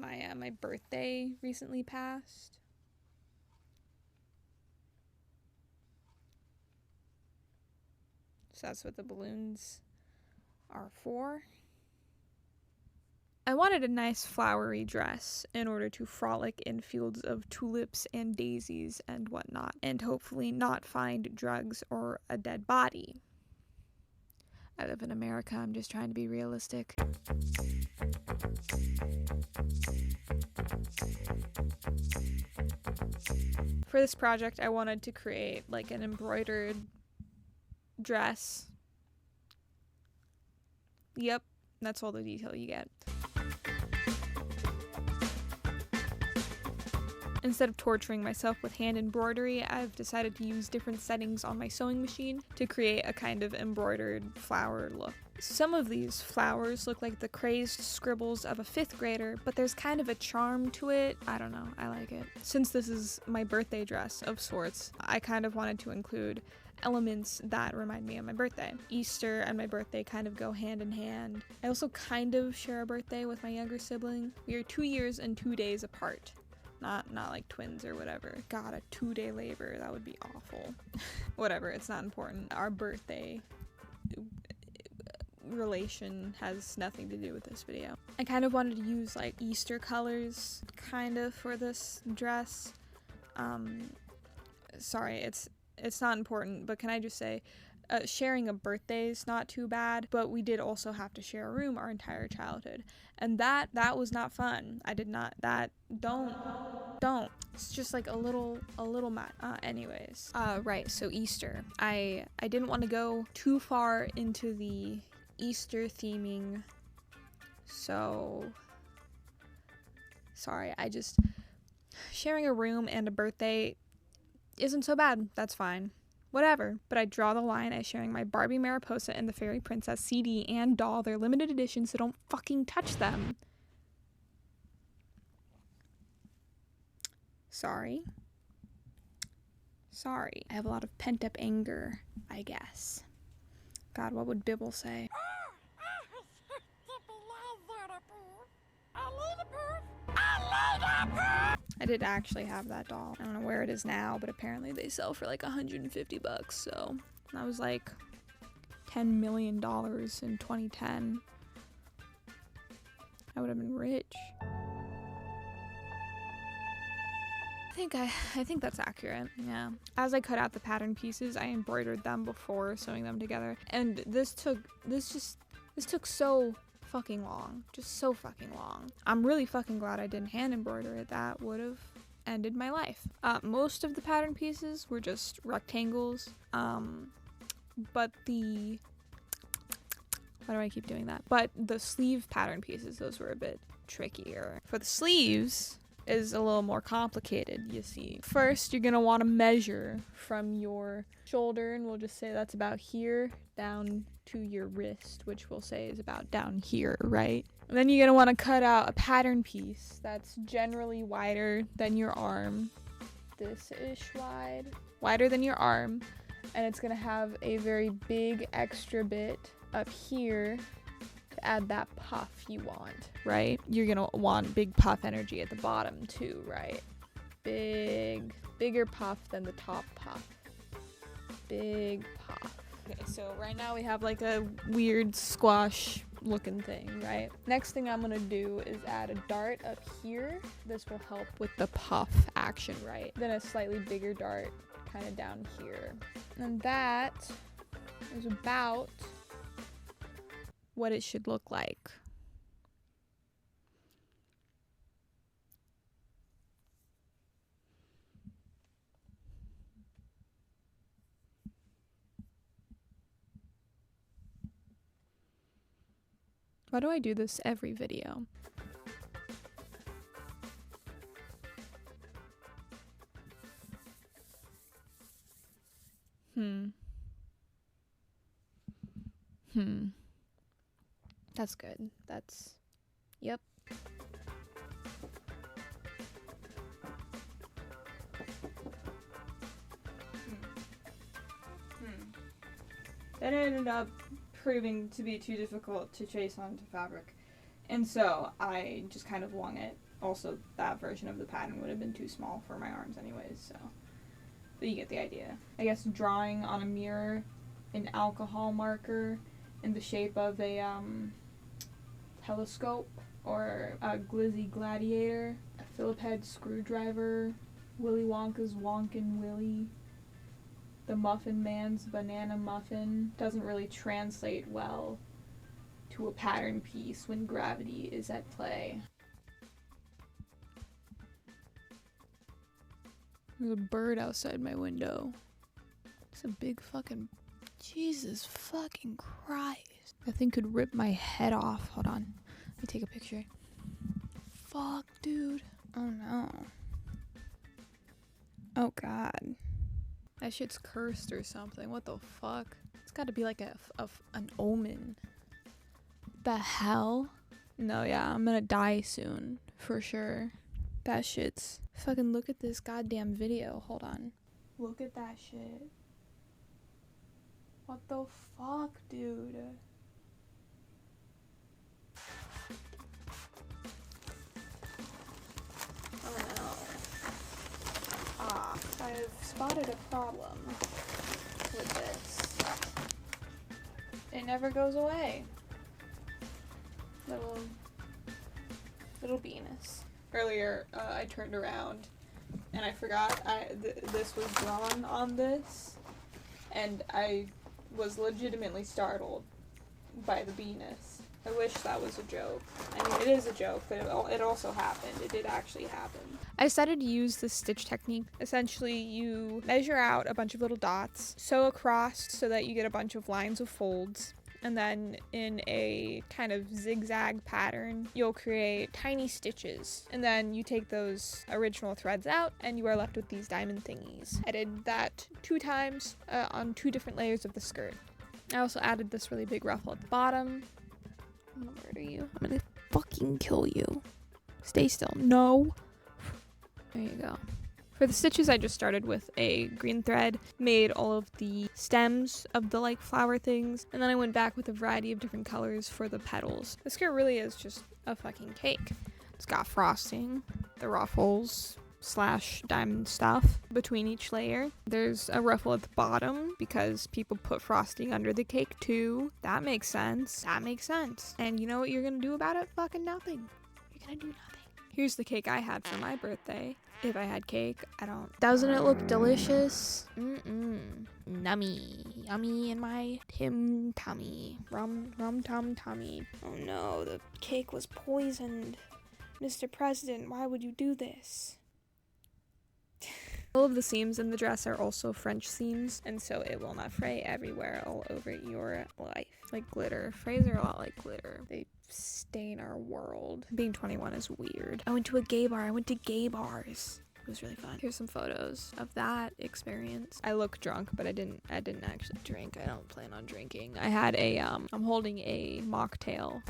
My birthday recently passed. So that's what the balloons are for. I wanted a nice flowery dress in order to frolic in fields of tulips and daisies and whatnot, and hopefully not find drugs or a dead body. I live in America, I'm just trying to be realistic. For this project, I wanted to create like an embroidered dress. Yep, that's all the detail you get. Instead of torturing myself with hand embroidery, I've decided to use different settings on my sewing machine to create a kind of embroidered flower look. Some of these flowers look like the crazed scribbles of a 5th grader, but there's kind of a charm to it. I don't know, I like it. Since this is my birthday dress of sorts, I kind of wanted to include elements that remind me of my birthday. Easter and my birthday kind of go hand in hand. I also kind of share a birthday with my younger sibling. We are 2 years and 2 days apart. Not like twins or whatever. God, a 2-day labor, that would be awful. Whatever, it's not important. Our birthday relation has nothing to do with this video. I kind of wanted to use like Easter colors kind of for this dress. Sorry, it's not important, but can I just say, sharing a birthday is not too bad, but we did also have to share a room our entire childhood, and that was not fun. I did not, don't. It's just like a little mad. Anyways, right, so Easter. I didn't want to go too far into the Easter theming, so sorry, sharing a room and a birthday isn't so bad, that's fine. Whatever, but I draw the line at sharing my Barbie Mariposa and the Fairy Princess CD and doll. They're limited edition, so don't fucking touch them. Sorry. I have a lot of pent-up anger, I guess. God, what would Bibble say? I did actually have that doll. I don't know where it is now, but apparently they sell for like $150, so that was like $10 million in 2010. I would have been rich. I think that's accurate, yeah. As I cut out the pattern pieces, I embroidered them before sewing them together, and this took so fucking long, just so fucking long. I'm really fucking glad I didn't hand embroider it. That would have ended my life. Most of the pattern pieces were just rectangles, but why do I keep doing that? But the sleeve pattern pieces, those were a bit trickier. For the sleeves is a little more complicated, you see. First, you're gonna want to measure from your shoulder, and we'll just say that's about here, down to your wrist, which we'll say is about down here, right? And then you're gonna want to cut out a pattern piece that's generally wider than your arm, this-ish wide, wider than your arm, and it's gonna have a very big extra bit up here to add that puff you want, right? You're gonna want big puff energy at the bottom too, right? Bigger puff than the top puff. Big puff. Okay, so right now we have like a weird squash looking thing, right? Next thing I'm gonna do is add a dart up here. This will help with the puff action, right? Then a slightly bigger dart kind of down here. And that is about what it should look like. Why do I do this every video? That's good. Yep. That ended up proving to be too difficult to chase onto fabric. And so I just kind of wung it. Also, that version of the pattern would have been too small for my arms anyways, so. But you get the idea. I guess drawing on a mirror an alcohol marker in the shape of a telescope, or a glizzy gladiator, a Phillip head screwdriver, Willy Wonka's Wonkin' Willy, the Muffin Man's banana muffin doesn't really translate well to a pattern piece when gravity is at play. There's a bird outside my window. It's a big fucking... Jesus fucking Christ. That thing could rip my head off. Hold on. Let me take a picture. Fuck, dude. Oh no. Oh god. That shit's cursed or something. What the fuck? It's gotta be like an omen. The hell? No, yeah, I'm gonna die soon. For sure. That shit's... Fucking look at this goddamn video. Hold on. Look at that shit. What the fuck, dude? Oh no. I've spotted a problem with this. It never goes away. Little penis. Earlier, I turned around and I forgot this was drawn on this, and I was legitimately startled by the penis. I wish that was a joke. I mean, it is a joke, but it also happened. It did actually happen. I decided to use this stitch technique. Essentially, you measure out a bunch of little dots, sew across so that you get a bunch of lines of folds, and then in a kind of zigzag pattern, you'll create tiny stitches. And then you take those original threads out, and you are left with these diamond thingies. I did that 2 times on 2 different layers of the skirt. I also added this really big ruffle at the bottom. I'm gonna murder you. I'm gonna fucking kill you. Stay still. No. There you go. For the stitches, I just started with a green thread, made all of the stems of the like flower things, and then I went back with a variety of different colors for the petals. The skirt really is just a fucking cake. It's got frosting, the ruffles / diamond stuff between each layer. There's a ruffle at the bottom because people put frosting under the cake too. That makes sense. That makes sense. And you know what you're gonna do about it? Fucking nothing. You're gonna do nothing. Here's the cake I had for my birthday. If I had cake, I don't... Doesn't it look delicious? Nummy. Yummy in my Tim tummy. Rum tum tummy. Oh no, the cake was poisoned. Mr. President, why would you do this? All of the seams in the dress are also French seams, and so it will not fray everywhere all over your life. Like glitter. Frays are a lot like glitter. They stain our world. Being 21 is weird. I went to a gay bar. I went to gay bars. It was really fun. Here's some photos of that experience. I look drunk, but I didn't actually drink. I don't plan on drinking. I had a I'm holding a mocktail.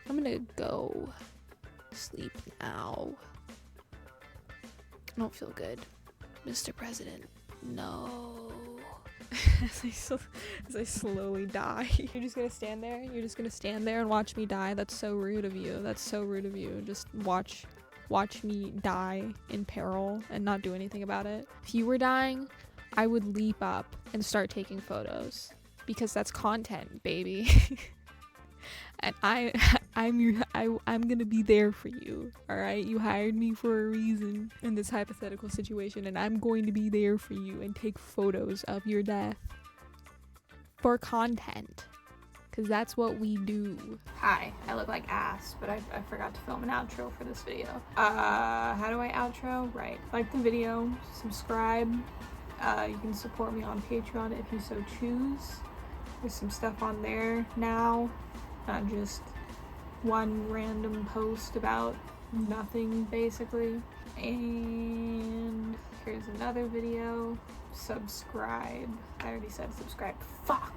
I'm gonna go sleep now. I don't feel good. Mr. President, no. as I slowly die. You're just gonna stand there? You're just gonna stand there and watch me die? That's so rude of you. That's so rude of you. Just watch me die in peril and not do anything about it. If you were dying, I would leap up and start taking photos. Because that's content, baby. And I'm gonna be there for you, all right? You hired me for a reason in this hypothetical situation, and I'm going to be there for you and take photos of your death for content. because that's what we do. Hi, I look like ass, but I forgot to film an outro for this video. How do I outro? Right, like the video, subscribe. You can support me on Patreon if you so choose. There's some stuff on there now, not just one random post about nothing, basically. And here's another video. Subscribe. I already said subscribe. Fuck!